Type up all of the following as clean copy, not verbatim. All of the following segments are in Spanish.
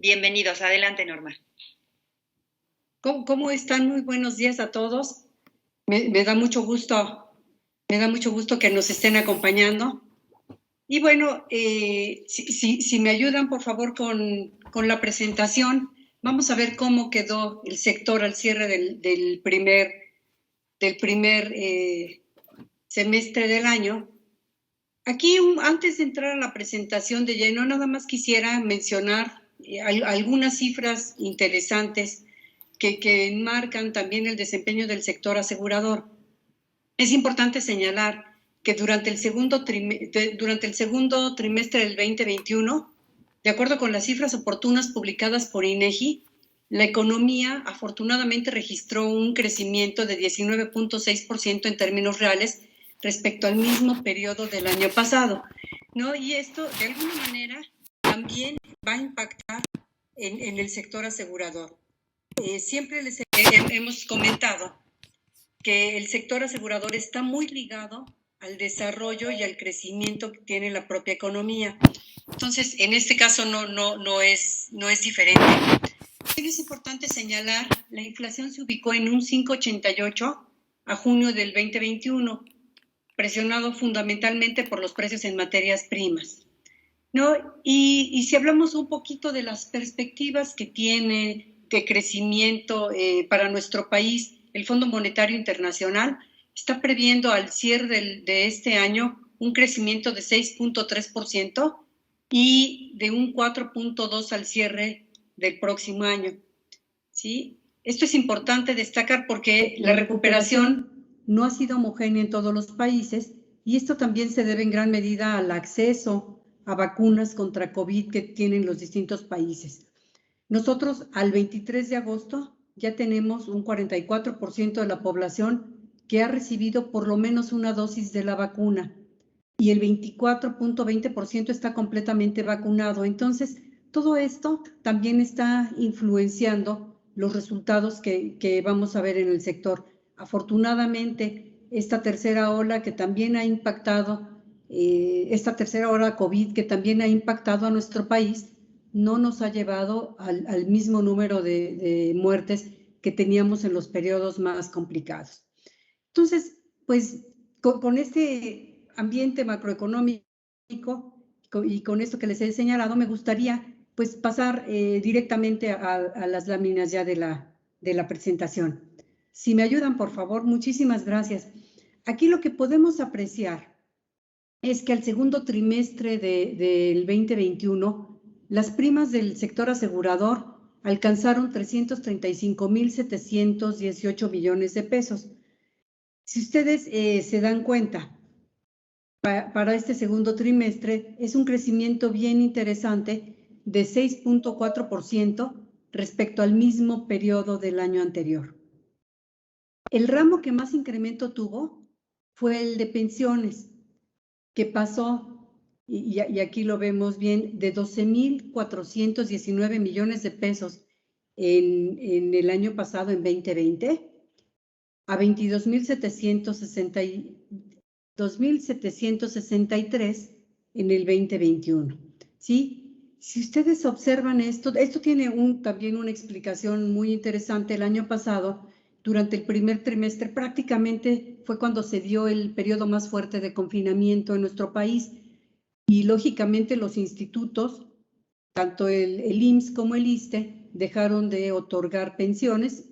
Bienvenidos. Adelante, Norma. ¿Cómo están? Muy buenos días a todos. Me da mucho gusto que nos estén acompañando. Y bueno, si me ayudan, por favor, con la presentación, vamos a ver cómo quedó el sector al cierre del primer semestre del año. Aquí, antes de entrar a la presentación de lleno, nada más quisiera mencionar algunas cifras interesantes que enmarcan también el desempeño del sector asegurador. Es importante señalar que durante el segundo trimestre del 2021, de acuerdo con las cifras oportunas publicadas por INEGI, la economía afortunadamente registró un crecimiento de 19.6% en términos reales respecto al mismo periodo del año pasado, ¿no? Y esto, de alguna manera, también va a impactar en el sector asegurador. Siempre les hemos comentado que el sector asegurador está muy ligado al desarrollo y al crecimiento que tiene la propia economía. Entonces, en este caso no es diferente. Es importante señalar, la inflación se ubicó en un 5.88 a junio del 2021, presionado fundamentalmente por los precios en materias primas, ¿no? Y si hablamos un poquito de las perspectivas que tiene de crecimiento para nuestro país, el Fondo Monetario Internacional está previendo al cierre de este año un crecimiento de 6.3% y de un 4.2% al cierre del próximo año, ¿sí? Esto es importante destacar porque la recuperación no ha sido homogénea en todos los países y esto también se debe en gran medida al acceso a vacunas contra COVID que tienen los distintos países. Nosotros al 23 de agosto ya tenemos un 44% de la población que ha recibido por lo menos una dosis de la vacuna y el 24.20% está completamente vacunado. Entonces, todo esto también está influenciando los resultados que vamos a ver en el sector. Afortunadamente, esta tercera ola que también ha impactado, esta tercera ola COVID que también ha impactado a nuestro país, no nos ha llevado al mismo número de muertes que teníamos en los periodos más complicados. Entonces, pues con este ambiente macroeconómico y con esto que les he señalado, me gustaría pues pasar directamente a las láminas ya de la presentación. Si me ayudan, por favor, muchísimas gracias. Aquí lo que podemos apreciar es que al segundo trimestre del 2021, las primas del sector asegurador alcanzaron 335.718 millones de pesos. Si ustedes se dan cuenta, para este segundo trimestre es un crecimiento bien interesante de 6.4% respecto al mismo periodo del año anterior. El ramo que más incremento tuvo fue el de pensiones, que pasó, y aquí lo vemos bien, de 12.419 millones de pesos en el año pasado, en 2020, a 22.763 en el 2021, ¿sí? Si ustedes observan esto tiene también una explicación muy interesante. El año pasado, durante el primer trimestre, prácticamente fue cuando se dio el periodo más fuerte de confinamiento en nuestro país y lógicamente los institutos, tanto el IMSS como el ISSSTE, dejaron de otorgar pensiones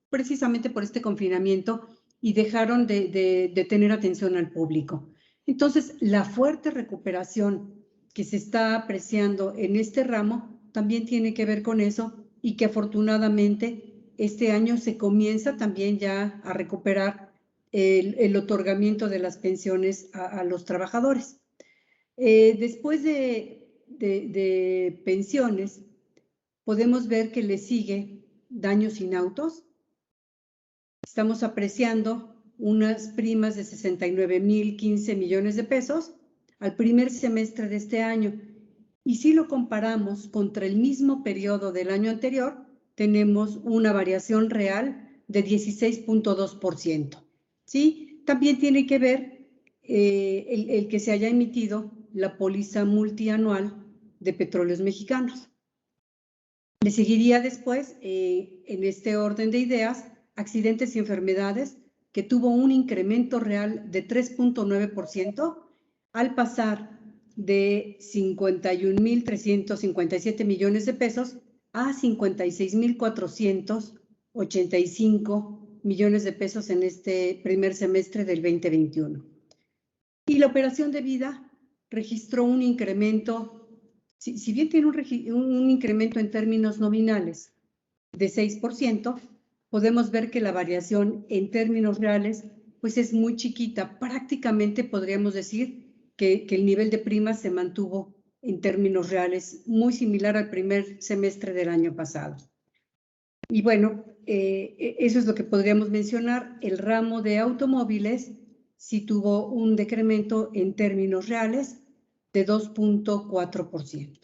precisamente por este confinamiento y dejaron de tener atención al público. Entonces, la fuerte recuperación que se está apreciando en este ramo también tiene que ver con eso y que afortunadamente este año se comienza también ya a recuperar el otorgamiento de las pensiones a los trabajadores. Después de pensiones, podemos ver que le sigue daños inautos. Estamos apreciando unas primas de 69.015 millones de pesos al primer semestre de este año. Y si lo comparamos contra el mismo periodo del año anterior, tenemos una variación real de 16.2%. ¿Sí? También tiene que ver el que se haya emitido la póliza multianual de Petróleos Mexicanos. Le seguiría después, en este orden de ideas, accidentes y enfermedades, que tuvo un incremento real de 3.9% al pasar de 51.357 millones de pesos a 56.485 millones de pesos en este primer semestre del 2021. Y la operación de vida registró un incremento, si bien tiene un incremento en términos nominales de 6%, podemos ver que la variación en términos reales pues es muy chiquita. Prácticamente podríamos decir que el nivel de primas se mantuvo en términos reales muy similar al primer semestre del año pasado. Y bueno, eso es lo que podríamos mencionar. El ramo de automóviles sí tuvo un decremento en términos reales de 2.4%.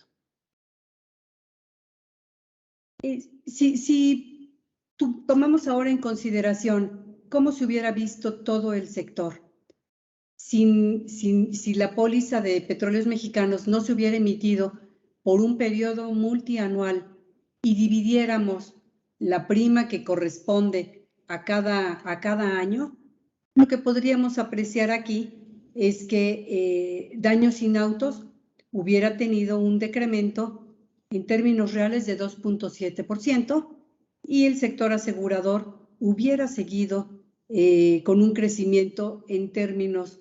Si tomamos ahora en consideración cómo se hubiera visto todo el sector, si la póliza de Petróleos Mexicanos no se hubiera emitido por un periodo multianual y dividiéramos la prima que corresponde a cada año, lo que podríamos apreciar aquí es que Daños sin Autos hubiera tenido un decremento en términos reales de 2.7% y el sector asegurador hubiera seguido con un crecimiento en términos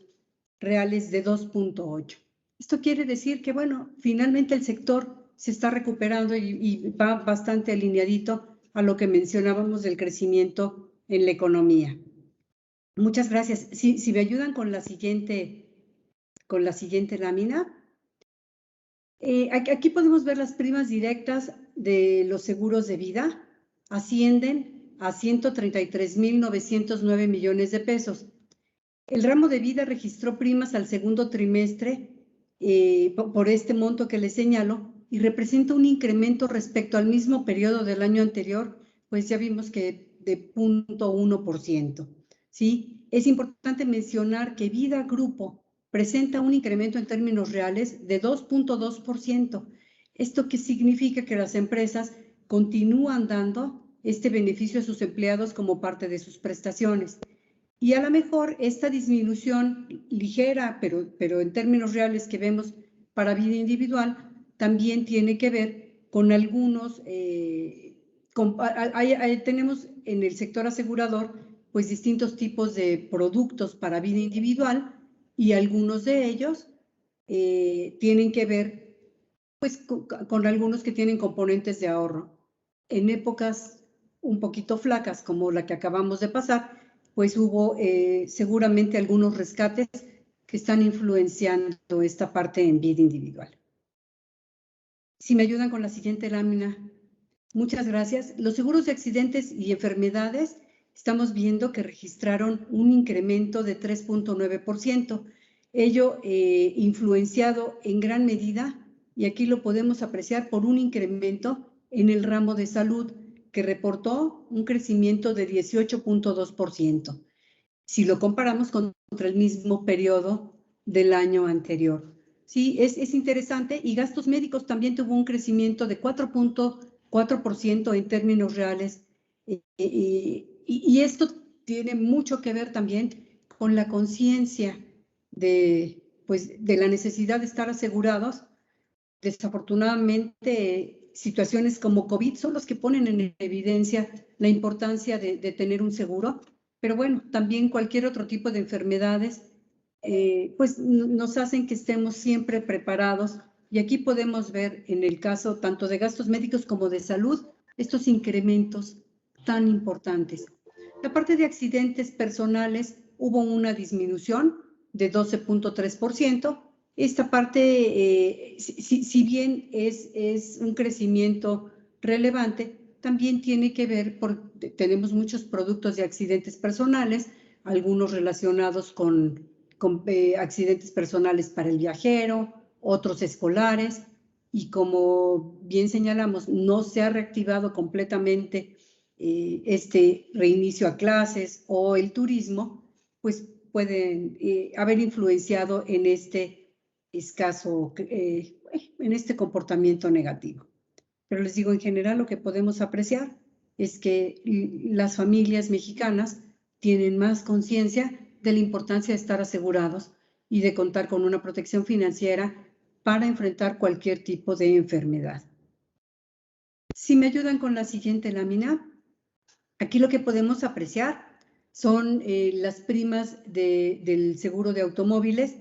reales de 2.8. Esto quiere decir que, bueno, finalmente el sector se está recuperando y va bastante alineadito a lo que mencionábamos del crecimiento en la economía. Muchas gracias. Si me ayudan con la siguiente lámina. Aquí podemos ver las primas directas de los seguros de vida. Ascienden a 133.909 millones de pesos. El ramo de vida registró primas al segundo trimestre por este monto que les señalo y representa un incremento respecto al mismo periodo del año anterior, pues ya vimos que de 0.1%. ¿Sí? Es importante mencionar que Vida Grupo presenta un incremento en términos reales de 2.2%. ¿Esto qué significa? Que las empresas continúan dando este beneficio a sus empleados como parte de sus prestaciones. Y a lo mejor esta disminución ligera, pero en términos reales que vemos para vida individual, también tiene que ver con algunos, tenemos en el sector asegurador pues distintos tipos de productos para vida individual y algunos de ellos tienen que ver pues con algunos que tienen componentes de ahorro. En épocas un poquito flacas como la que acabamos de pasar, pues hubo seguramente algunos rescates que están influenciando esta parte en vida individual. Si me ayudan con la siguiente lámina. Muchas gracias. Los seguros de accidentes y enfermedades, estamos viendo que registraron un incremento de 3.9%, ello influenciado en gran medida, y aquí lo podemos apreciar por un incremento en el ramo de salud, que reportó un crecimiento de 18.2%, si lo comparamos contra el mismo periodo del año anterior. Sí, es interesante, y gastos médicos también tuvo un crecimiento de 4.4% en términos reales, y esto tiene mucho que ver también con la conciencia de la necesidad de estar asegurados. Desafortunadamente, situaciones como COVID son los que ponen en evidencia la importancia de tener un seguro, pero bueno, también cualquier otro tipo de enfermedades pues nos hacen que estemos siempre preparados, y aquí podemos ver en el caso tanto de gastos médicos como de salud estos incrementos tan importantes. La parte de accidentes personales hubo una disminución de 12.3%. Esta parte, si bien es un crecimiento relevante, también tiene que ver tenemos muchos productos de accidentes personales, algunos relacionados con accidentes personales para el viajero, otros escolares, y como bien señalamos, no se ha reactivado completamente este reinicio a clases o el turismo, pues pueden haber influenciado en este escaso, en este comportamiento negativo. Pero les digo, en general lo que podemos apreciar es que las familias mexicanas tienen más conciencia de la importancia de estar asegurados y de contar con una protección financiera para enfrentar cualquier tipo de enfermedad. Si me ayudan con la siguiente lámina, aquí lo que podemos apreciar son las primas del seguro de automóviles.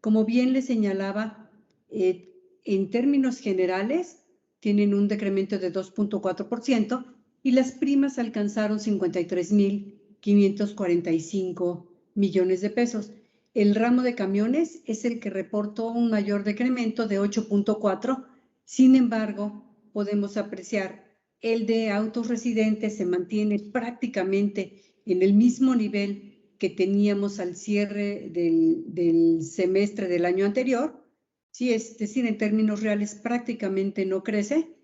Como bien les señalaba, en términos generales tienen un decremento de 2.4% y las primas alcanzaron 53.545 millones de pesos. El ramo de camiones es el que reportó un mayor decremento de 8.4%. Sin embargo, podemos apreciar el de autos residentes se mantiene prácticamente en el mismo nivel que teníamos al cierre del semestre del año anterior, ¿sí? Es decir, en términos reales prácticamente no crece,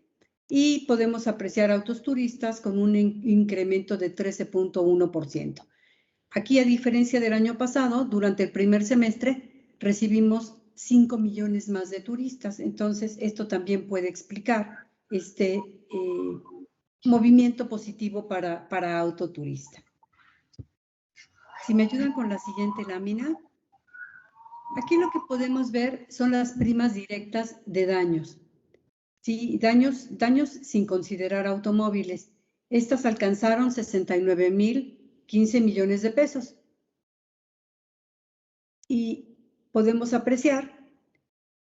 y podemos apreciar autos turistas con un incremento de 13.1%. Aquí, a diferencia del año pasado, durante el primer semestre recibimos 5 millones más de turistas, entonces esto también puede explicar este movimiento positivo para autoturista. Si me ayudan con la siguiente lámina, aquí lo que podemos ver son las primas directas de daños. Sí, daños sin considerar automóviles. Estas alcanzaron 69.015 millones de pesos. Y podemos apreciar,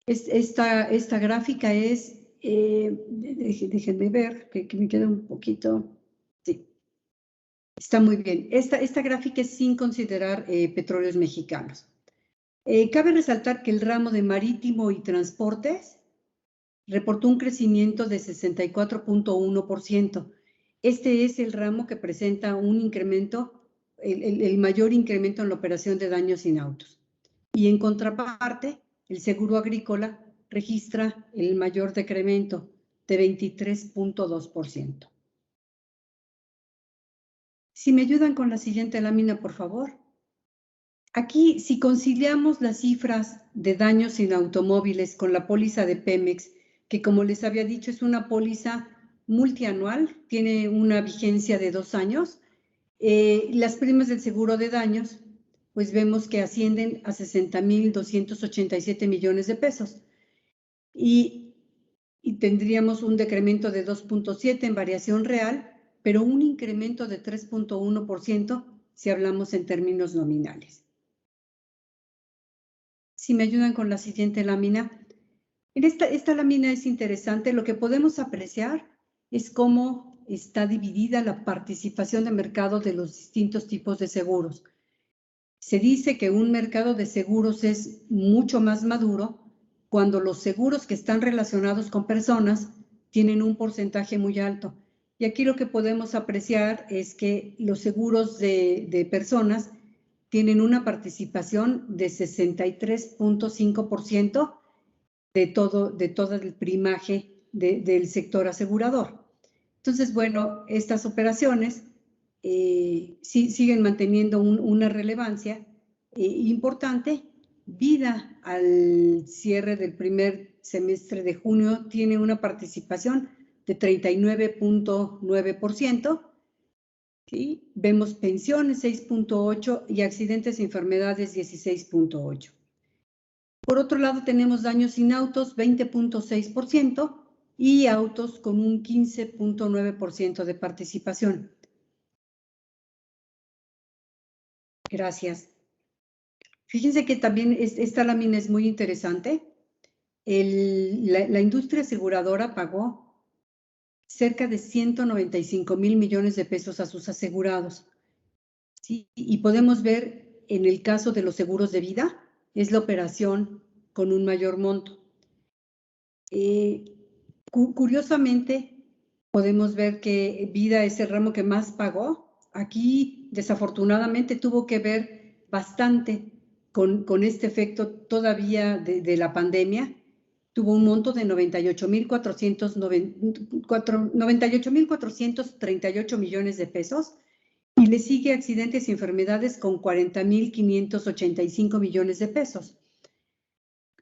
esta gráfica es, déjenme ver, que me queda un poquito, sí, está muy bien. Esta gráfica es sin considerar petróleos mexicanos. Cabe resaltar que el ramo de marítimo y transportes reportó un crecimiento de 64.1%. Este es el ramo que presenta un incremento, el mayor incremento en la operación de daños sin autos. Y en contraparte, el seguro agrícola registra el mayor decremento de 23.2%. Si me ayudan con la siguiente lámina, por favor. Aquí, si conciliamos las cifras de daños en automóviles con la póliza de Pemex, que como les había dicho es una póliza multianual, tiene una vigencia de 2 años, las primas del seguro de daños, pues vemos que ascienden a 60.287 millones de pesos. Y tendríamos un decremento de 2.7 en variación real, pero un incremento de 3.1% si hablamos en términos nominales. Si me ayudan con la siguiente lámina. En esta lámina es interesante. Lo que podemos apreciar es cómo está dividida la participación de mercado de los distintos tipos de seguros. Se dice que un mercado de seguros es mucho más maduro cuando los seguros que están relacionados con personas tienen un porcentaje muy alto. Y aquí lo que podemos apreciar es que los seguros de personas tienen una participación de 63.5% de todo el primaje del sector asegurador. Entonces, bueno, estas operaciones siguen manteniendo una relevancia importante. Vida al cierre del primer semestre de junio tiene una participación de 39.9%. ¿Sí? Vemos pensiones 6.8% y accidentes y enfermedades 16.8%. Por otro lado, tenemos daños sin autos 20.6% y autos con un 15.9% de participación. Gracias. Fíjense que también esta lámina es muy interesante. La industria aseguradora pagó cerca de 195.000 millones de pesos a sus asegurados. ¿Sí? Y podemos ver en el caso de los seguros de vida, es la operación con un mayor monto. Curiosamente, podemos ver que vida es el ramo que más pagó. Aquí, desafortunadamente, tuvo que ver bastante con este efecto todavía de la pandemia. Tuvo un monto de 98.438 millones de pesos y le sigue accidentes y enfermedades con 40.585 millones de pesos.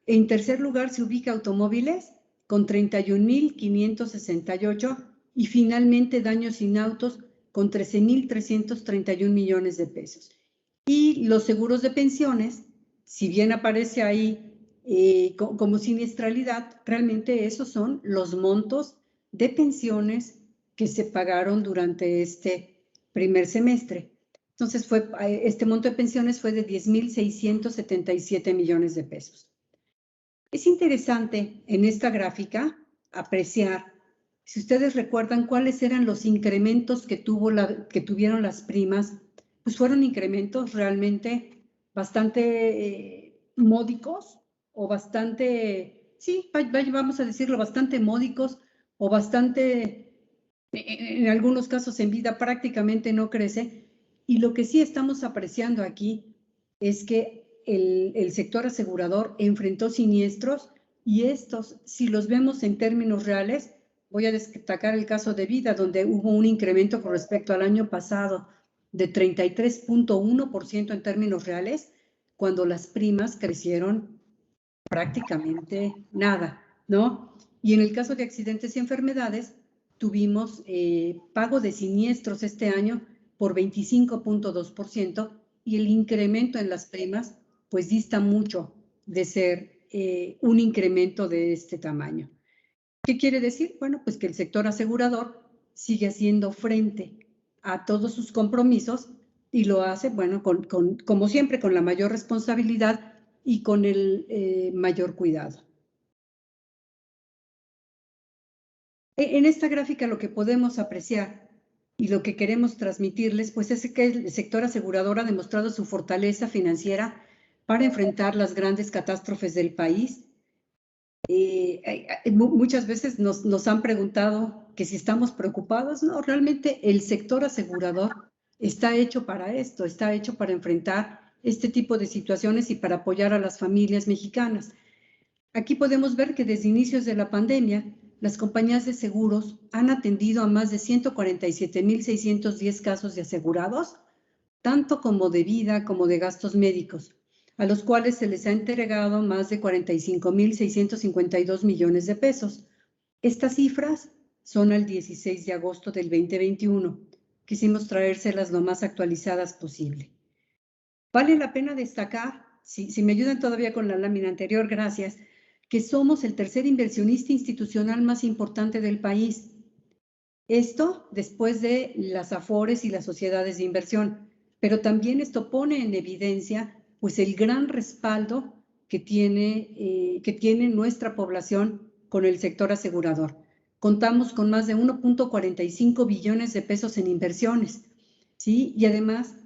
En tercer lugar se ubica automóviles con 31,568 y finalmente daños sin autos con 13,331 millones de pesos. Y los seguros de pensiones, si bien aparece ahí como siniestralidad, realmente esos son los montos de pensiones que se pagaron durante este primer semestre. Entonces, este monto de pensiones fue de 10,677 millones de pesos. Es interesante en esta gráfica apreciar, si ustedes recuerdan cuáles eran los incrementos que tuvieron las primas, pues fueron incrementos realmente bastante módicos o bastante, sí, vamos a decirlo, bastante módicos o bastante, en algunos casos en vida prácticamente no crece. Y lo que sí estamos apreciando aquí es que el sector asegurador enfrentó siniestros y estos, si los vemos en términos reales, voy a destacar el caso de vida, donde hubo un incremento con respecto al año pasado de 33,1% en términos reales, cuando las primas crecieron prácticamente nada, ¿no? Y en el caso de accidentes y enfermedades, tuvimos pago de siniestros este año por 25,2% y el incremento en las primas pues dista mucho de ser un incremento de este tamaño. ¿Qué quiere decir? Bueno, pues que el sector asegurador sigue haciendo frente a todos sus compromisos y lo hace, bueno, como siempre, con la mayor responsabilidad y con el mayor cuidado. En esta gráfica lo que podemos apreciar y lo que queremos transmitirles, pues es que el sector asegurador ha demostrado su fortaleza financiera para enfrentar las grandes catástrofes del país. Muchas veces nos han preguntado que si estamos preocupados. No, realmente el sector asegurador está hecho para esto, está hecho para enfrentar este tipo de situaciones y para apoyar a las familias mexicanas. Aquí podemos ver que desde inicios de la pandemia, las compañías de seguros han atendido a más de 147,610 casos de asegurados, tanto como de vida como de gastos médicos, a los cuales se les ha entregado más de 45,652 millones de pesos. Estas cifras son al 16 de agosto del 2021. Quisimos traérselas lo más actualizadas posible. Vale la pena destacar, si me ayudan todavía con la lámina anterior, gracias, que somos el tercer inversionista institucional más importante del país. Esto después de las AFORES y las sociedades de inversión, pero también esto pone en evidencia pues el gran respaldo que tiene nuestra población con el sector asegurador. Contamos con más de 1,45 billones de pesos en inversiones, ¿sí? Y además,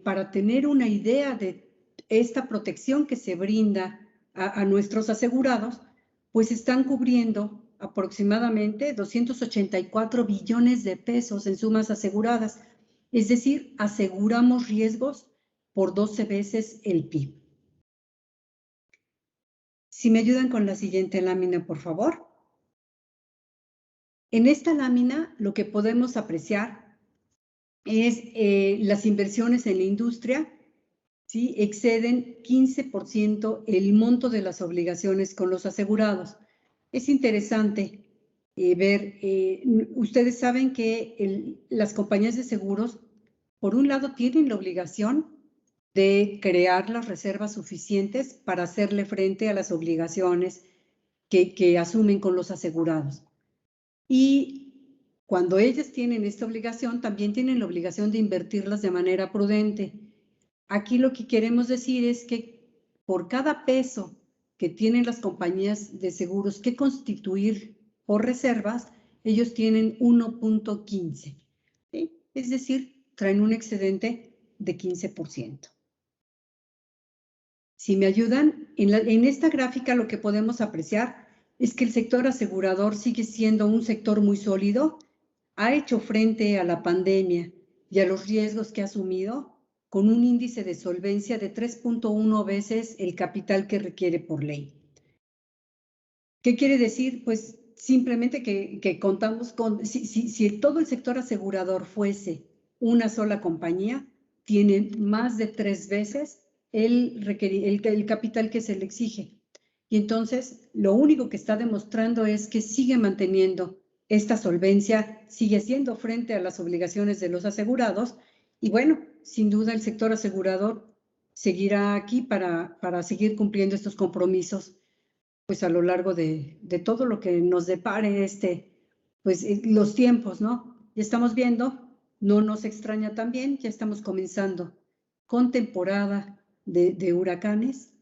para tener una idea de esta protección que se brinda a nuestros asegurados, pues están cubriendo aproximadamente 284 billones de pesos en sumas aseguradas. Es decir, aseguramos riesgos por 12 veces el PIB. Si me ayudan con la siguiente lámina, por favor. En esta lámina lo que podemos apreciar es las inversiones en la industria, ¿sí? Exceden 15% el monto de las obligaciones con los asegurados. Es interesante ver, ustedes saben que las compañías de seguros, por un lado, tienen la obligación de crear las reservas suficientes para hacerle frente a las obligaciones que asumen con los asegurados. Y cuando ellas tienen esta obligación, también tienen la obligación de invertirlas de manera prudente. Aquí lo que queremos decir es que por cada peso que tienen las compañías de seguros que constituir por reservas, ellos tienen 1,15. ¿Sí? Es decir, traen un excedente de 15%. Si me ayudan, en esta gráfica lo que podemos apreciar es que el sector asegurador sigue siendo un sector muy sólido, ha hecho frente a la pandemia y a los riesgos que ha asumido con un índice de solvencia de 3,1 veces el capital que requiere por ley. ¿Qué quiere decir? Pues simplemente que contamos con, si todo el sector asegurador fuese una sola compañía, tienen más de 3 veces el capital que se le exige. Y entonces, lo único que está demostrando es que sigue manteniendo esta solvencia, sigue haciendo frente a las obligaciones de los asegurados. Y bueno, sin duda el sector asegurador seguirá aquí para seguir cumpliendo estos compromisos, pues a lo largo de todo lo que nos depare pues los tiempos, ¿no? Ya estamos viendo, no nos extraña también, ya estamos comenzando con temporada de huracanes,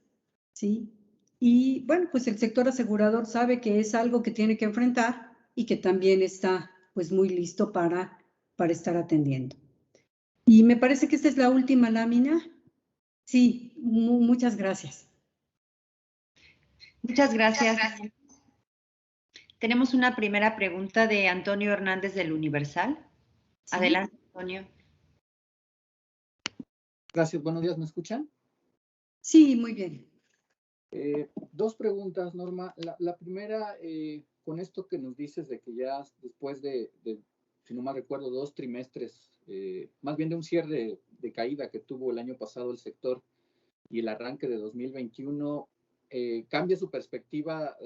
¿sí? Y bueno, pues el sector asegurador sabe que es algo que tiene que enfrentar y que también está pues muy listo para estar atendiendo. Y me parece que esta es la última lámina. Sí, muchas gracias. Muchas gracias. Tenemos una primera pregunta de Antonio Hernández del Universal. ¿Sí? Adelante, Antonio. Gracias, buenos días, ¿me escuchan? Sí, muy bien. Dos preguntas, Norma. La primera, con esto que nos dices de que ya después de si no mal recuerdo, 2 trimestres, más bien de un cierre de caída que tuvo el año pasado el sector y el arranque de 2021, cambia su perspectiva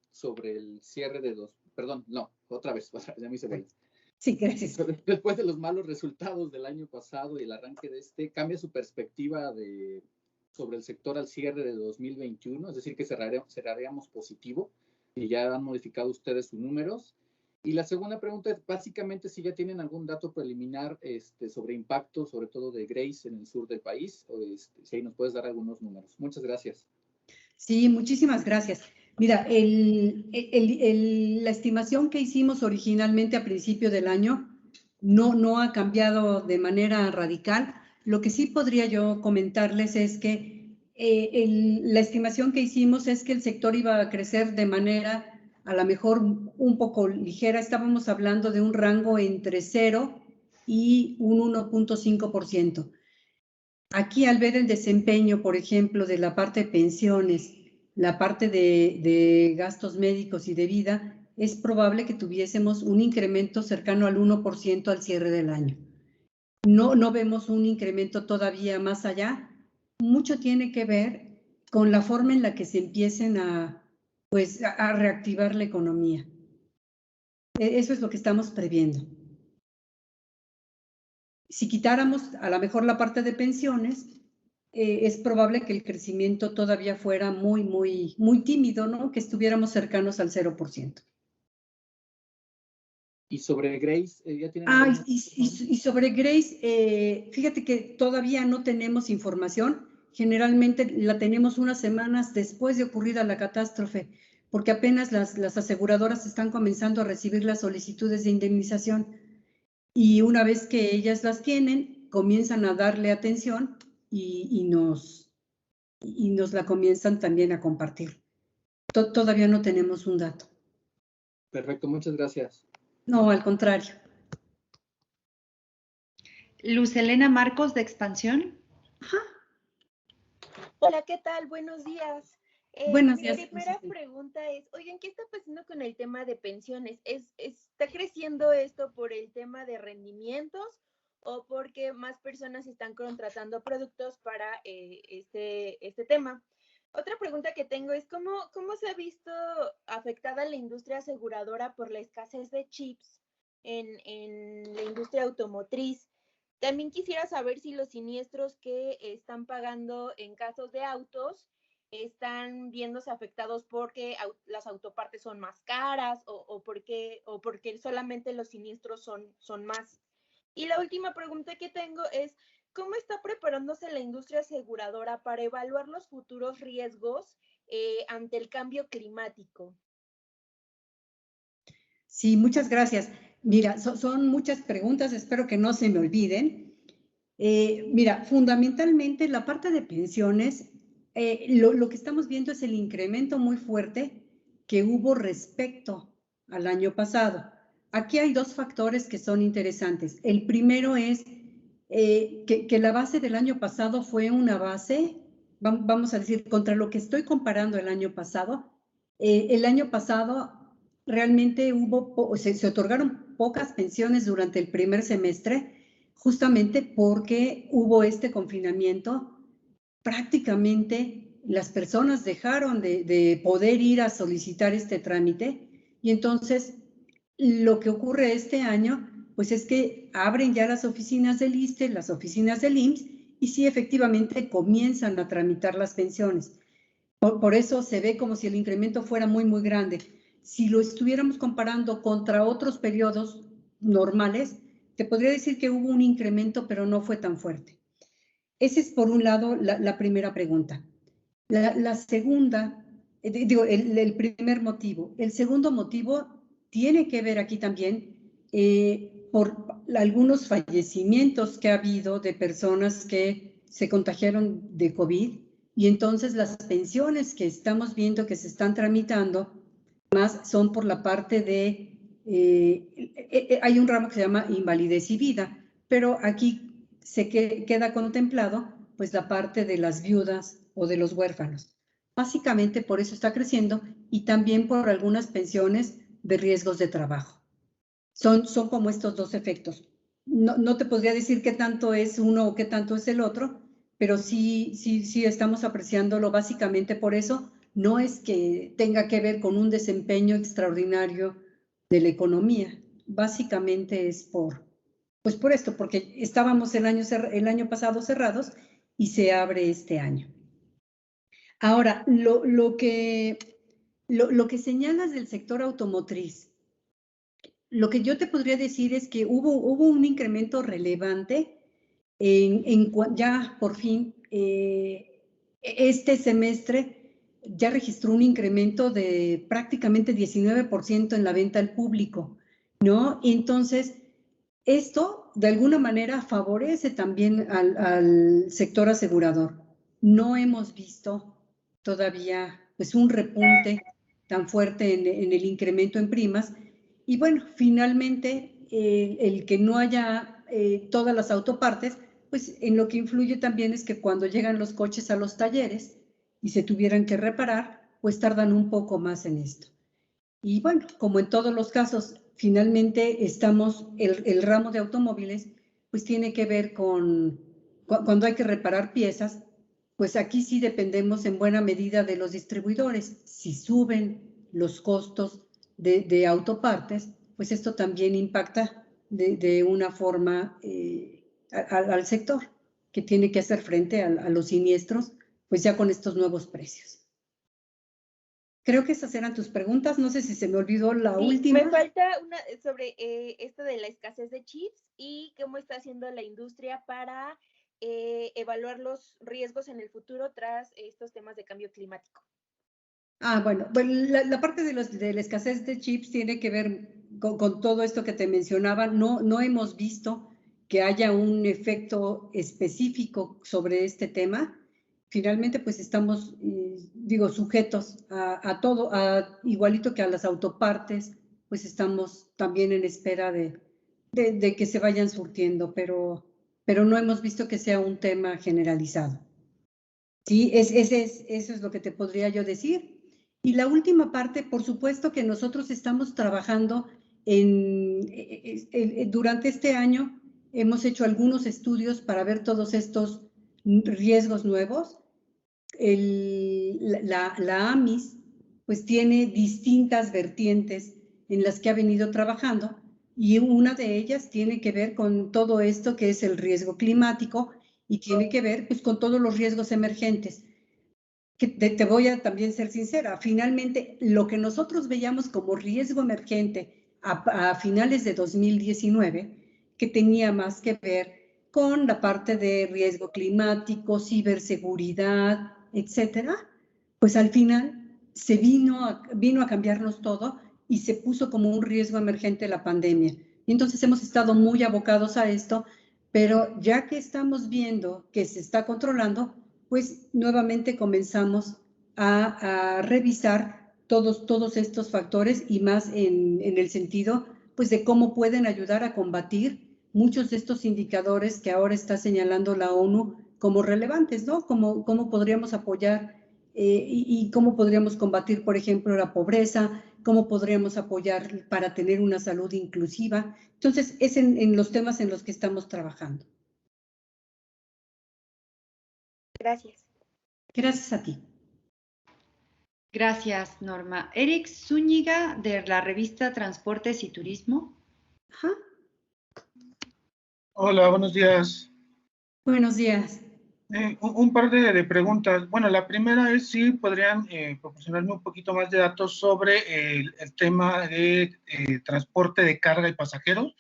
sobre el cierre de perdón, no, otra vez, ya me hice bolas. Sí, gracias. Después de los malos resultados del año pasado y el arranque de cambia su perspectiva sobre el sector al cierre de 2021, es decir, que cerraríamos positivo y ya han modificado ustedes sus números. Y la segunda pregunta es básicamente si ya tienen algún dato preliminar sobre impacto, sobre todo de Grace en el sur del país, o si ahí nos puedes dar algunos números. Muchas gracias. Sí, muchísimas gracias. Mira, la estimación que hicimos originalmente a principio del año no ha cambiado de manera radical. Lo que sí podría yo comentarles es que la estimación que hicimos es que el sector iba a crecer de manera a lo mejor un poco ligera. Estábamos hablando de un rango entre 0 y un 1.5%. Aquí, al ver el desempeño, por ejemplo, de la parte de pensiones, la parte de gastos médicos y de vida, es probable que tuviésemos un incremento cercano al 1% al cierre del año. No vemos un incremento todavía más allá. Mucho tiene que ver con la forma en la que se empiecen a reactivar la economía. Eso es lo que estamos previendo. Si quitáramos a lo mejor la parte de pensiones, es probable que el crecimiento todavía fuera muy tímido, ¿no? Que estuviéramos cercanos al 0%. ¿Y sobre Grace ya tienen? Y sobre Grace, fíjate que todavía no tenemos información. Generalmente la tenemos unas semanas después de ocurrida la catástrofe, porque apenas las aseguradoras están comenzando a recibir las solicitudes de indemnización. Y una vez que ellas las tienen, comienzan a darle atención y nos la comienzan también a compartir. Todavía no tenemos un dato. Perfecto, muchas gracias. No, al contrario. Luz Helena Marcos, de Expansión. Ajá. Hola, ¿qué tal? Buenos días. Buenos días. Mi primera pregunta es, oigan, ¿qué está pasando con el tema de pensiones? ¿Está creciendo esto por el tema de rendimientos o porque más personas están contratando productos para este tema? Otra pregunta que tengo es, ¿cómo se ha visto afectada la industria aseguradora por la escasez de chips en la industria automotriz? También quisiera saber si los siniestros que están pagando en casos de autos están viéndose afectados porque las autopartes son más caras o porque solamente los siniestros son más. Y la última pregunta que tengo es, ¿cómo está preparándose la industria aseguradora para evaluar los futuros riesgos ante el cambio climático? Sí, muchas gracias. Mira, son muchas preguntas, espero que no se me olviden. Mira, fundamentalmente la parte de pensiones, lo que estamos viendo es el incremento muy fuerte que hubo respecto al año pasado. Aquí hay dos factores que son interesantes. El primero es que la base del año pasado fue una base, vamos a decir, contra lo que estoy comparando el año pasado. El año pasado realmente se otorgaron pocas pensiones durante el primer semestre, justamente porque hubo este confinamiento prácticamente las personas dejaron de poder ir a solicitar este trámite y entonces lo que ocurre este año pues es que abren ya las oficinas del ISSSTE, las oficinas del IMSS y sí efectivamente comienzan a tramitar las pensiones. Por eso se ve como si el incremento fuera muy, muy grande. Si lo estuviéramos comparando contra otros periodos normales, te podría decir que hubo un incremento, pero no fue tan fuerte. Ese es por un lado la primera pregunta. La segunda, el primer motivo. El segundo motivo tiene que ver aquí también por algunos fallecimientos que ha habido de personas que se contagiaron de COVID y entonces las pensiones que estamos viendo que se están tramitando más son por la parte de, hay un ramo que se llama invalidez y vida, pero aquí se queda contemplado pues la parte de las viudas o de los huérfanos. Básicamente por eso está creciendo y también por algunas pensiones de riesgos de trabajo. Son como estos dos efectos. No te podría decir qué tanto es uno o qué tanto es el otro, pero sí estamos apreciándolo básicamente por eso. No es que tenga que ver con un desempeño extraordinario de la economía. Básicamente es por esto, porque estábamos el año pasado cerrados y se abre este año. Ahora, lo que señalas del sector automotriz, lo que yo te podría decir es que hubo un incremento relevante ya por fin este semestre ya registró un incremento de prácticamente 19% en la venta al público, ¿no? Entonces, esto de alguna manera favorece también al sector asegurador. No hemos visto todavía pues un repunte tan fuerte en el incremento en primas y bueno, finalmente el que no haya todas las autopartes, pues en lo que influye también es que cuando llegan los coches a los talleres y se tuvieran que reparar, pues tardan un poco más en esto. Y bueno, como en todos los casos, finalmente el ramo de automóviles, pues tiene que ver con cuando hay que reparar piezas, pues aquí sí dependemos en buena medida de los distribuidores. Si suben los costos de autopartes, pues esto también impacta de una forma al sector, que tiene que hacer frente a los siniestros, pues ya con estos nuevos precios. Creo que esas eran tus preguntas. No sé si se me olvidó la última. Me falta una sobre esto de la escasez de chips y cómo está haciendo la industria para evaluar los riesgos en el futuro tras estos temas de cambio climático. Bueno, la parte de la escasez de chips tiene que ver con todo esto que te mencionaba. No hemos visto que haya un efecto específico sobre este tema. Finalmente, pues estamos, sujetos a todo, igualito que a las autopartes, pues estamos también en espera de que se vayan surtiendo, pero no hemos visto que sea un tema generalizado. Sí, eso es lo que te podría yo decir. Y la última parte, por supuesto que nosotros estamos trabajando durante este año, hemos hecho algunos estudios para ver todos estos riesgos nuevos. La AMIS pues tiene distintas vertientes en las que ha venido trabajando y una de ellas tiene que ver con todo esto que es el riesgo climático y tiene que ver pues con todos los riesgos emergentes. Que te voy a también ser sincera, finalmente lo que nosotros veíamos como riesgo emergente a finales de 2019, que tenía más que ver con la parte de riesgo climático, ciberseguridad, etcétera, pues al final se vino a cambiarnos todo y se puso como un riesgo emergente la pandemia. Y entonces hemos estado muy abocados a esto, pero ya que estamos viendo que se está controlando, pues nuevamente comenzamos a revisar todos estos factores y más en el sentido pues de cómo pueden ayudar a combatir muchos de estos indicadores que ahora está señalando la ONU como relevantes, ¿no? Cómo podríamos apoyar y cómo podríamos combatir, por ejemplo, la pobreza, cómo podríamos apoyar para tener una salud inclusiva. Entonces, es en los temas en los que estamos trabajando. Gracias. Gracias a ti. Gracias, Norma. Eric Zúñiga, de la revista Transportes y Turismo. Ajá. Hola, buenos días. Buenos días. Un par de preguntas. Bueno, la primera es si podrían proporcionarme un poquito más de datos sobre el tema de transporte de carga y pasajeros,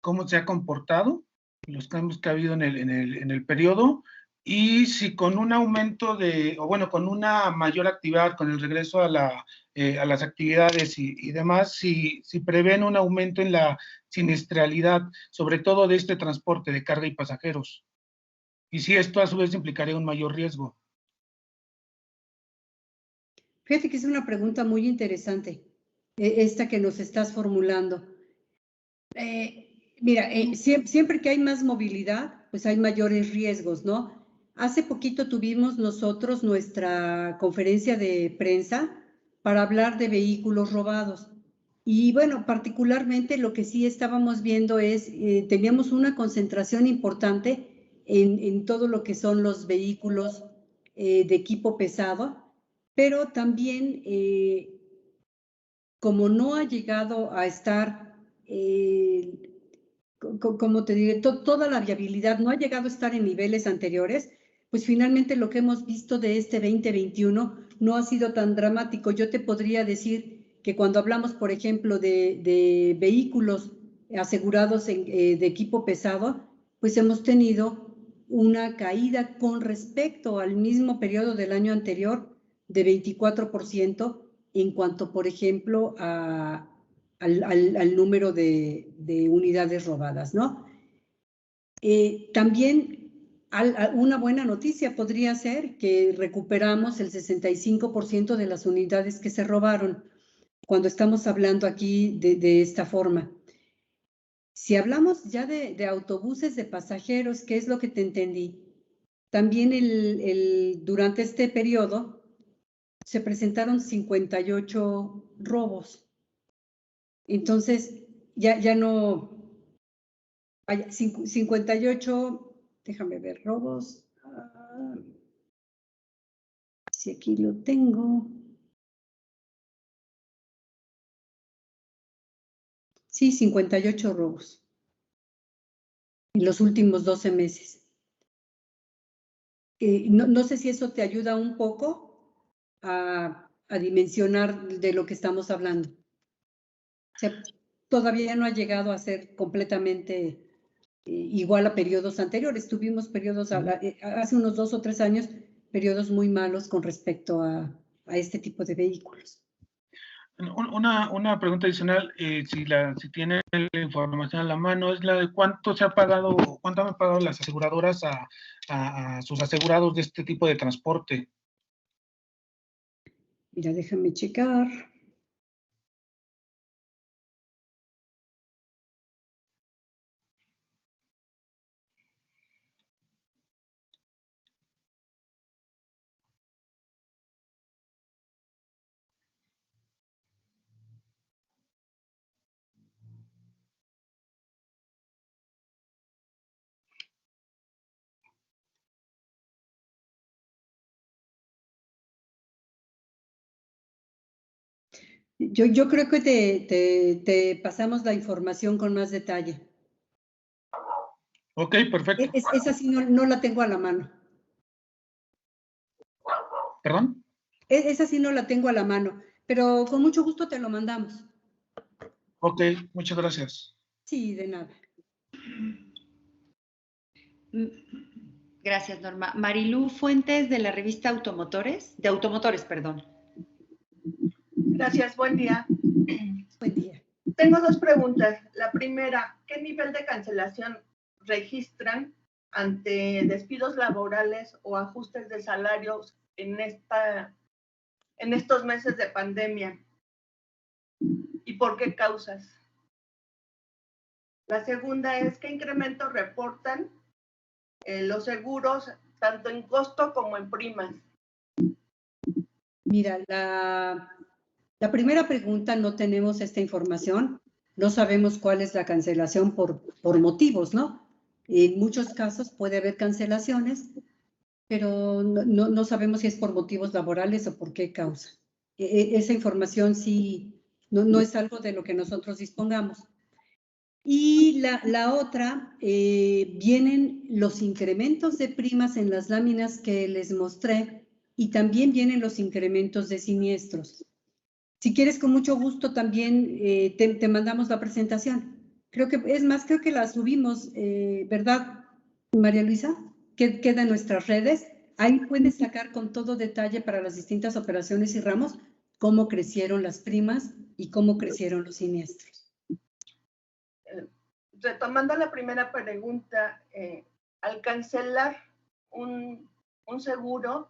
cómo se ha comportado, los cambios que ha habido en el periodo, y si con un aumento o bueno, con una mayor actividad, con el regreso a las actividades y demás, si prevén un aumento en la siniestralidad, sobre todo de este transporte de carga y pasajeros. Y si esto a su vez implicaría un mayor riesgo. Fíjate que es una pregunta muy interesante, esta que nos estás formulando. Mira, siempre que hay más movilidad, pues hay mayores riesgos, ¿no? Hace poquito tuvimos nosotros nuestra conferencia de prensa para hablar de vehículos robados. Y bueno, particularmente lo que sí estábamos viendo es, teníamos una concentración importante en todo lo que son los vehículos de equipo pesado, pero también, como no ha llegado a estar, como te diré, toda la viabilidad no ha llegado a estar en niveles anteriores, pues finalmente lo que hemos visto de este 2021 no ha sido tan dramático. Yo te podría decir que cuando hablamos, por ejemplo, de vehículos asegurados de equipo pesado, pues hemos tenido una caída con respecto al mismo periodo del año anterior de 24% en cuanto, por ejemplo, al número de unidades robadas, ¿no? También una buena noticia podría ser que recuperamos el 65% de las unidades que se robaron cuando estamos hablando aquí de esta forma. Si hablamos ya de autobuses de pasajeros, ¿qué es lo que te entendí? También durante este periodo se presentaron 58 robos. Entonces, ya no... 58, déjame ver, robos. Si aquí lo tengo. Sí, 58 robos en los últimos 12 meses. No sé si eso te ayuda un poco a dimensionar de lo que estamos hablando. O sea, todavía no ha llegado a ser completamente igual a periodos anteriores. Tuvimos periodos, hace unos 2 o 3 años, periodos muy malos con respecto a este tipo de vehículos. Una pregunta adicional, si tienen la información a la mano, es la de cuánto han pagado las aseguradoras a sus asegurados de este tipo de transporte. Mira, déjame checar. Yo creo que te pasamos la información con más detalle. Ok, perfecto. Esa sí no la tengo a la mano. ¿Perdón? Esa sí no la tengo a la mano, pero con mucho gusto te lo mandamos. Ok, muchas gracias. Sí, de nada. Gracias, Norma. Marilú Fuentes, de la revista Automotores, perdón. Gracias, buen día. Buen día. Tengo 2 preguntas. La primera, ¿qué nivel de cancelación registran ante despidos laborales o ajustes de salarios en estos meses de pandemia? ¿Y por qué causas? La segunda es, ¿qué incremento reportan los seguros tanto en costo como en primas? Mira, la primera pregunta, no tenemos esta información, no sabemos cuál es la cancelación por motivos, ¿no? En muchos casos puede haber cancelaciones, pero no sabemos si es por motivos laborales o por qué causa. esa información sí no es algo de lo que nosotros dispongamos. Y la otra, vienen los incrementos de primas en las láminas que les mostré y también vienen los incrementos de siniestros. Si quieres, con mucho gusto también te mandamos la presentación. Creo que la subimos, ¿verdad, María Luisa? Que queda en nuestras redes. Ahí puedes sacar con todo detalle para las distintas operaciones y ramos cómo crecieron las primas y cómo crecieron los siniestros. Retomando la primera pregunta, al cancelar un seguro,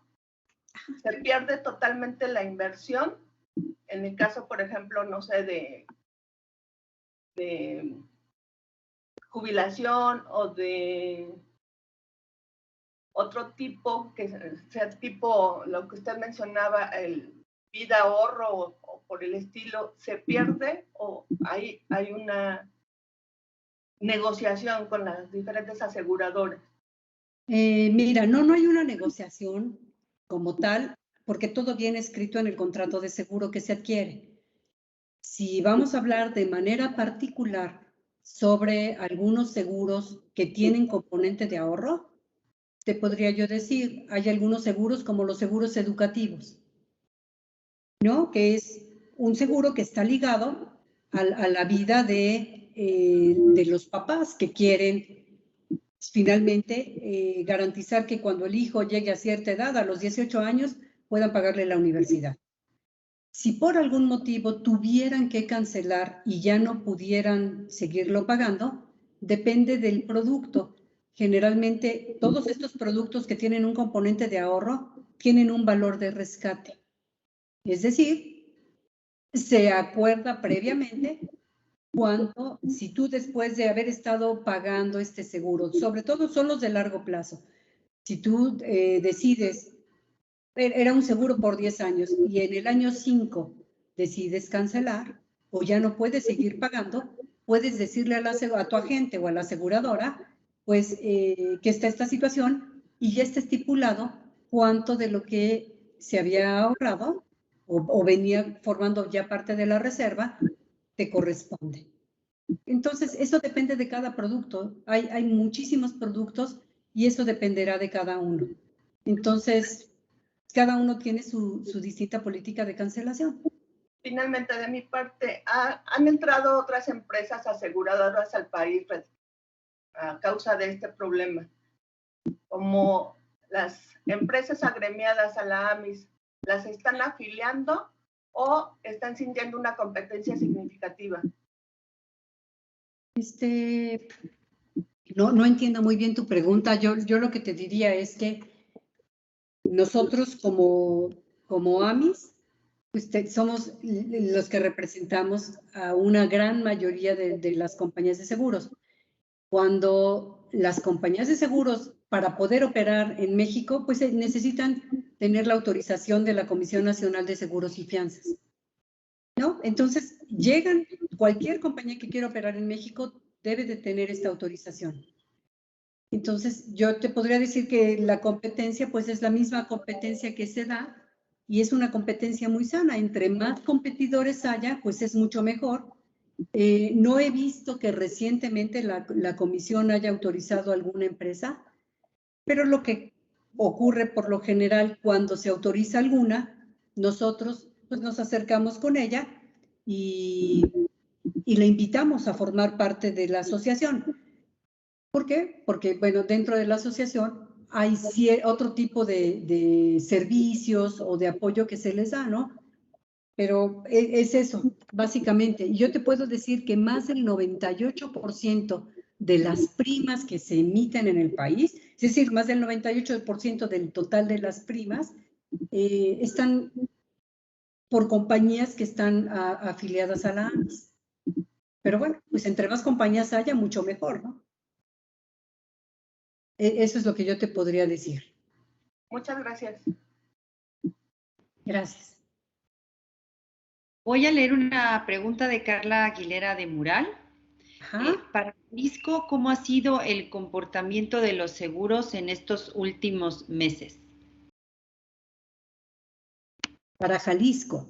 ¿se pierde totalmente la inversión? En el caso, por ejemplo, no sé, de jubilación o de otro tipo, que sea tipo lo que usted mencionaba, el vida ahorro o por el estilo, ¿se pierde o hay una negociación con las diferentes aseguradoras? Mira, no hay una negociación como tal, porque todo viene escrito en el contrato de seguro que se adquiere. Si vamos a hablar de manera particular sobre algunos seguros que tienen componente de ahorro, te podría yo decir, hay algunos seguros como los seguros educativos, ¿no? Que es un seguro que está ligado a la vida de los papás que quieren finalmente garantizar que cuando el hijo llegue a cierta edad, a los 18 años, puedan pagarle la universidad. Si por algún motivo tuvieran que cancelar y ya no pudieran seguirlo pagando, depende del producto. Generalmente, todos estos productos que tienen un componente de ahorro tienen un valor de rescate. Es decir, se acuerda previamente cuando, si tú después de haber estado pagando este seguro, sobre todo son los de largo plazo, si tú decides, era un seguro por 10 años y en el año 5 decides cancelar o ya no puedes seguir pagando, puedes decirle a tu agente o a la aseguradora, pues que está esta situación y ya está estipulado cuánto de lo que se había ahorrado o venía formando ya parte de la reserva te corresponde. Entonces, eso depende de cada producto. Hay muchísimos productos y eso dependerá de cada uno. Entonces, cada uno tiene su distinta política de cancelación. Finalmente, de mi parte, han entrado otras empresas aseguradoras al país a causa de este problema, como las empresas agremiadas a la AMIS, ¿las están afiliando o están sintiendo una competencia significativa? No entiendo muy bien tu pregunta. Yo lo que te diría es que nosotros como AMIS, pues somos los que representamos a una gran mayoría de las compañías de seguros. Cuando las compañías de seguros, para poder operar en México, pues necesitan tener la autorización de la Comisión Nacional de Seguros y Fianzas, ¿no? Entonces, cualquier compañía que quiera operar en México debe de tener esta autorización. Entonces, yo te podría decir que la competencia, pues es la misma competencia que se da y es una competencia muy sana. Entre más competidores haya, pues es mucho mejor. No he visto que recientemente la comisión haya autorizado a alguna empresa, pero lo que ocurre por lo general cuando se autoriza alguna, nosotros pues nos acercamos con ella y la invitamos a formar parte de la asociación. ¿Por qué? Porque, bueno, dentro de la asociación hay otro tipo de servicios o de apoyo que se les da, ¿no? Pero es eso, básicamente. Y yo te puedo decir que más del 98% de las primas que se emiten en el país, es decir, más del 98% del total de las primas, están por compañías que están afiliadas a la AMIS. Pero bueno, pues entre más compañías haya, mucho mejor, ¿no? Eso es lo que yo te podría decir. Muchas gracias. Gracias. Voy a leer una pregunta de Carla Aguilera de Mural. Para Jalisco, ¿cómo ha sido el comportamiento de los seguros en estos últimos meses? Para Jalisco.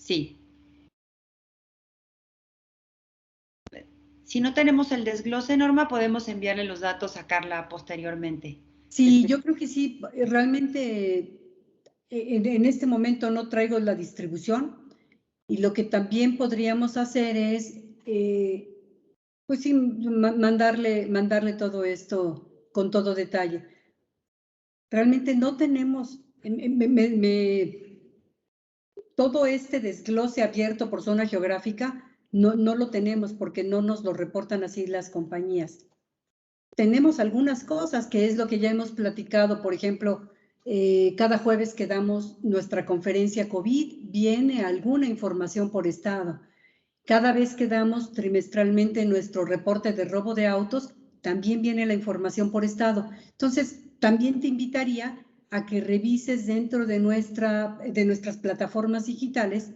Sí. Si no tenemos el desglose, Norma, podemos enviarle los datos a Carla posteriormente. Sí, yo creo que sí, realmente en este momento no traigo la distribución y lo que también podríamos hacer es, pues sí, mandarle todo esto con todo detalle. Realmente no tenemos, todo este desglose abierto por zona geográfica, no lo tenemos porque no nos lo reportan así las compañías. Tenemos algunas cosas, que es lo que ya hemos platicado, por ejemplo, cada jueves que damos nuestra conferencia COVID, viene alguna información por estado. Cada vez que damos trimestralmente nuestro reporte de robo de autos, también viene la información por estado. Entonces, también te invitaría a que revises dentro de nuestras plataformas digitales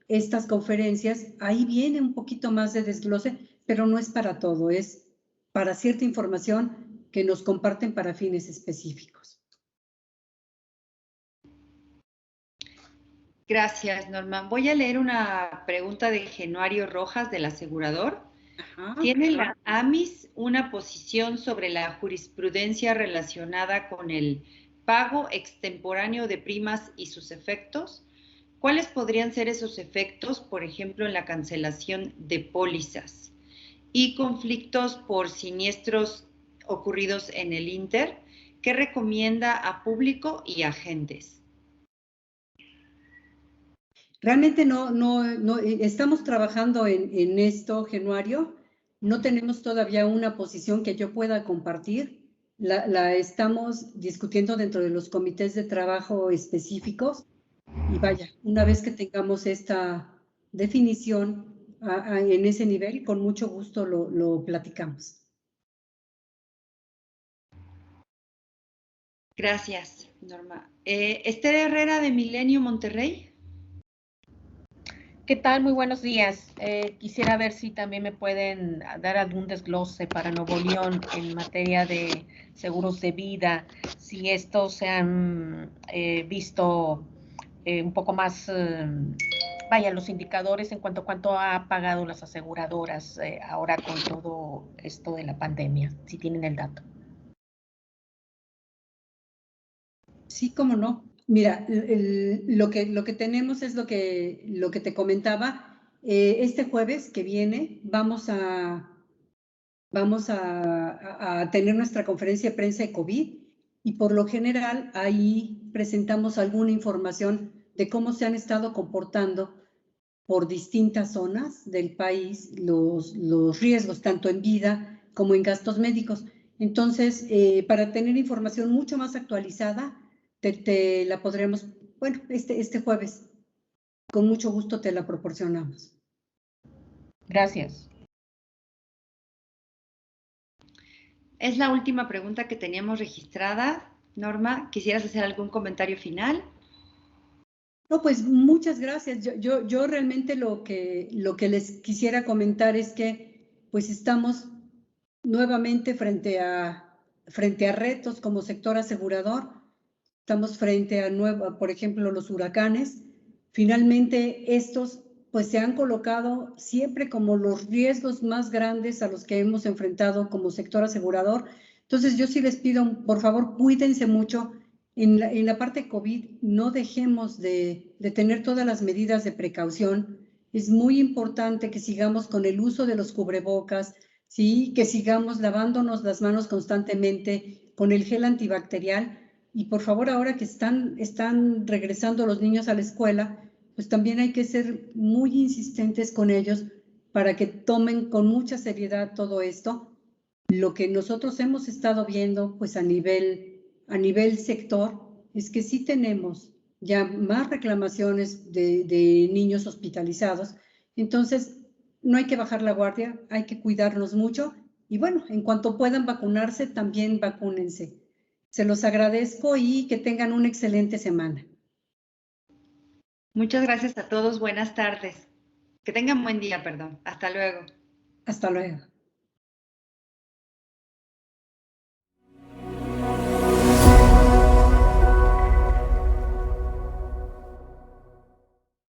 estas conferencias. Ahí viene un poquito más de desglose, pero no es para todo, es para cierta información que nos comparten para fines específicos. Gracias, Norma. Voy a leer una pregunta de Genuario Rojas del asegurador. ¿Tiene la AMIS una posición sobre la jurisprudencia relacionada con el pago extemporáneo de primas y sus efectos? ¿Cuáles podrían ser esos efectos, por ejemplo, en la cancelación de pólizas y conflictos por siniestros ocurridos en el Inter? ¿Qué recomienda a público y agentes? Realmente no estamos trabajando en esto, Genuario. No tenemos todavía una posición que yo pueda compartir. La estamos discutiendo dentro de los comités de trabajo específicos. Y vaya, una vez que tengamos esta definición en ese nivel, con mucho gusto lo platicamos. Gracias, Norma. Esther Herrera de Milenio Monterrey. ¿Qué tal? Muy buenos días. Quisiera ver si también me pueden dar algún desglose para Nuevo León en materia de seguros de vida, si estos se han visto un poco más, vaya, los indicadores en cuanto a cuánto ha pagado las aseguradoras ahora con todo esto de la pandemia, si tienen el dato. Sí, cómo no. Mira, lo que tenemos es lo que te comentaba. Este jueves que viene vamos a tener nuestra conferencia de prensa de COVID y por lo general ahí presentamos alguna información de cómo se han estado comportando por distintas zonas del país los riesgos, tanto en vida como en gastos médicos. Entonces, para tener información mucho más actualizada, te la podremos, bueno, este jueves, con mucho gusto te la proporcionamos. Gracias. Es la última pregunta que teníamos registrada. Norma, ¿quisieras hacer algún comentario final? No, pues muchas gracias. Yo realmente lo que les quisiera comentar es que pues estamos nuevamente frente a retos como sector asegurador. Estamos frente a por ejemplo, los huracanes. Finalmente, estos pues se han colocado siempre como los riesgos más grandes a los que hemos enfrentado como sector asegurador. Entonces, yo sí les pido, por favor, cuídense mucho. En la parte COVID, no dejemos de tener todas las medidas de precaución. Es muy importante que sigamos con el uso de los cubrebocas, ¿sí? Que sigamos lavándonos las manos constantemente con el gel antibacterial. Y por favor, ahora que están regresando los niños a la escuela, pues también hay que ser muy insistentes con ellos para que tomen con mucha seriedad todo esto. Lo que nosotros hemos estado viendo, pues a nivel sector, es que sí tenemos ya más reclamaciones de niños hospitalizados. Entonces, no hay que bajar la guardia, hay que cuidarnos mucho. Y bueno, en cuanto puedan vacunarse, también vacúnense. Se los agradezco y que tengan una excelente semana. Muchas gracias a todos. Buenas tardes. Que tengan buen día, perdón. Hasta luego. Hasta luego.